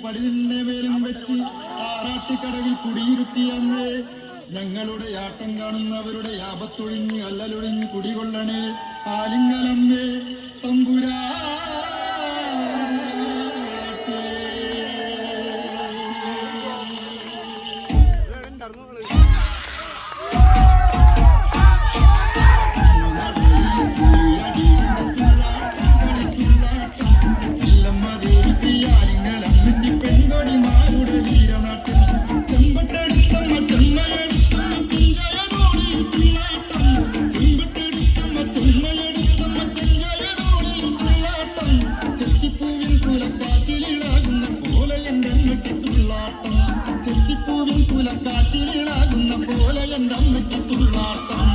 പടിതിന്റെ മേലും വെച്ച് ആറാട്ടിക്കടവിൽ കുടിയിരുത്തിയമ്മേ. ഞങ്ങളുടെ ആട്ടം കാണുന്നവരുടെ ആപത്തൊഴിഞ്ഞ് അല്ലലൊഴിഞ്ഞ് കുടികൊള്ളണേ ആലിംഗലമ്മേ തമ്പുരാ. ൂവിൻ കുലക്കാറ്റിലിളാകുന്ന പോലെ എൻ്റെ അമ്മയ്ക്ക് തുള്ളാട്ടം.